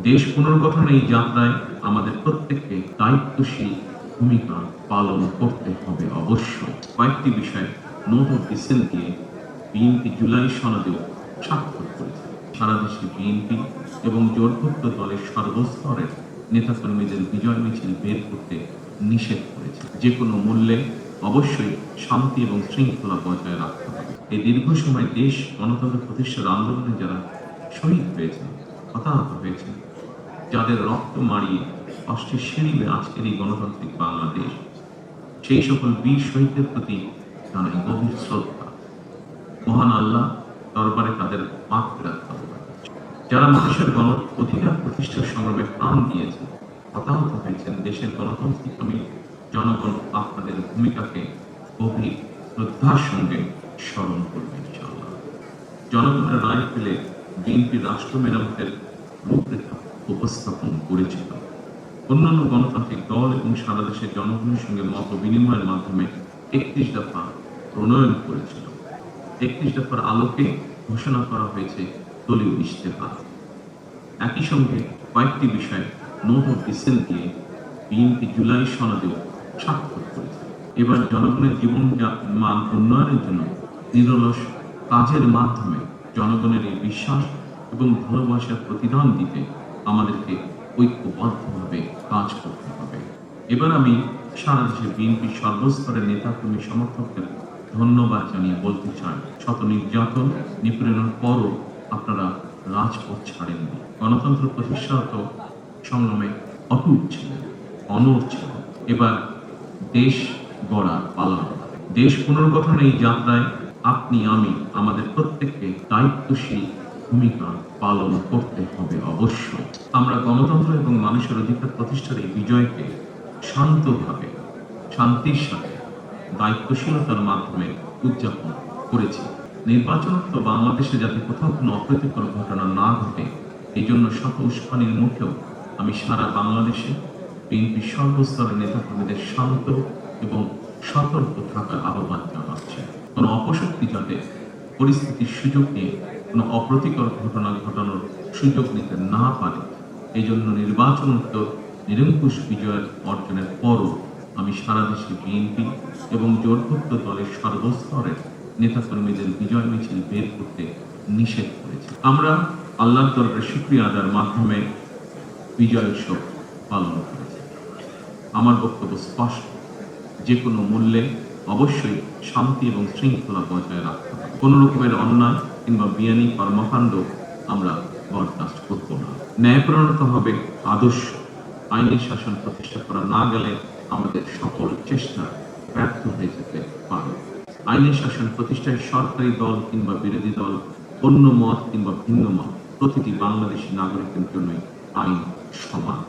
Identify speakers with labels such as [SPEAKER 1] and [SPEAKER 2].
[SPEAKER 1] দেশ পুনর্গঠনের এই যাত্রায় আমাদের প্রত্যেককে দায়িত্বশীল ভূমিকা পালন করতে হবে অবশ্যই। কয়েকটি বিষয়ে নোট অফ ডিসেন্ট দিয়ে বিএনপি জুলাই সনদেও স্বাক্ষর করেছে। সারা দেশে বিএনপি এবং জোটভুক্ত দলের সর্বস্তরের নেতাকর্মীদের বিজয় মিছিল বের করতে নিষেধ করেছে। যে কোনো মূল্যে অবশ্যই শান্তি এবং শৃঙ্খলা বজায় রাখতে হবে। এই দীর্ঘ সময় দেশ গণতন্ত্র প্রতিষ্ঠার আন্দোলনে যারা শহীদ হয়েছেন, হতাহত হয়েছেন, যাদের রক্ত মারিয়ে কষ্টের সিঁড়ি আজকের এই গণতান্ত্রিক বাংলাদেশ, সেই সকল বীর শহীদদের প্রতি জানাই গভীর শ্রদ্ধা। মহান আল্লাহ দরবারে তাদের মাফ রাখতে হবে। যারা মানুষের গণ অধিকার প্রতিষ্ঠার সংগ্রামে প্রাণ দিয়েছেন, হতাহত হয়েছেন, দেশের গণতান্ত্রিক আমি জনগণ আপনাদের ভূমিকাকে গভীর শ্রদ্ধার সঙ্গে স্মরণ করবেন ইনশাআল্লাহ। জনগণের রায় পেলে বিএনপি রাষ্ট্র মেরামতের রূপরেখা উপস্থাপন করেছিল। অন্যান্য গণতান্ত্রিক দল এবং সারা দেশের জনগণের সঙ্গে মত বিনিময়ের মাধ্যমে 31 দফা প্রণয়ন করেছিল। 31 দফার আলোকে ঘোষণা করা হয়েছে দলীয় ইশতেহার। একই সঙ্গে কয়েকটি বিষয়ে নোট অফ ডিসেন্ট দিয়ে বিএনপি জুলাই সনদেও স্বাক্ষর করেছে। এবার জনগণের জীবন মান উন্নয়নের জন্য নিরলস কাজের মাধ্যমে জনগণের এই বিশ্বাস এবং ভালোবাসার প্রতিদান দিতে আমাদেরকে ঐক্যবদ্ধভাবে কাজ করতে হবে। এবার আমি সারা দেশে বিএনপির সর্বস্তরের নেতাকর্মী সমর্থকদের ধন্যবাদ জানিয়ে বলতে চাই, শত নির্যাতন নিপীড়নের পরও আপনারা রাজপথ ছাড়েননি। গণতন্ত্র প্রতিষ্ঠাত সংগ্রামে অটুট ছিলেন, অনড় ছিলেন। এবার দেশ গড়ার পালা। দেশ পুনর্গঠনের এই যাত্রায় আপনি আমি আমাদের প্রত্যেককে দায়িত্বশীল ভূমিকা পালন করতে হবে অবশ্যই। আমরা গণতন্ত্র এবং মানুষের অধিকার প্রতিষ্ঠার এই বিজয়কে শান্তভাবে, শান্তির সাথে, দায়িত্বশীলতার মাধ্যমে উদযাপন করেছি। নির্বাচনত বাংলাদেশে যাতে কোথাও কোনো অপ্রীতিকর ঘটনা না ঘটে, এই জন্য শত উস্কানির মুখেও আমি সারা বাংলাদেশে বিএনপির সর্বস্তরের নেতাকর্মীদের শান্ত এবং সতর্ক থাকার আহ্বান জানাচ্ছি। কোনো অপশক্তি যাতে পরিস্থিতির সুযোগ নিয়ে কোনো অপ্রীতিকর ঘটনা ঘটানোর সুযোগ নিতে না পারে, এই জন্য নির্বাচনোত্তর নিরঙ্কুশ বিজয়ের অর্জনের পরও আমি সারা দেশে বিএনপি এবং জোটভুক্ত দলের সর্বস্তরের নেতাকর্মীদের বিজয় মিছিল বের করতে নিষেধ করেছি। আমরা আল্লাহর দরবারে শুকরিয়া আদায়ের মাধ্যমে বিজয় উৎসব পালন করেছি। আমার বক্তব্য স্পষ্ট, যে কোনো মূল্যে অবশ্যই শান্তি এবং শৃঙ্খলা বজায় রাখতে হবে। কোনো রকমের অন্যায় কিংবা বিয়ানি কর্মকাণ্ড আমরা বরদাস্ত করব না। ন্যায়প্রণত হবে আদর্শ। আইনের শাসন প্রতিষ্ঠা করা না গেলে আমাদের সকল চেষ্টা ব্যর্থ হয়ে যেতে পারে। আইনের শাসন প্রতিষ্ঠায় সরকারি দল কিংবা বিরোধী দল, অন্য মত কিংবা ভিন্ন মত, প্রতিটি বাংলাদেশী নাগরিকের জন্যই আইন সমান।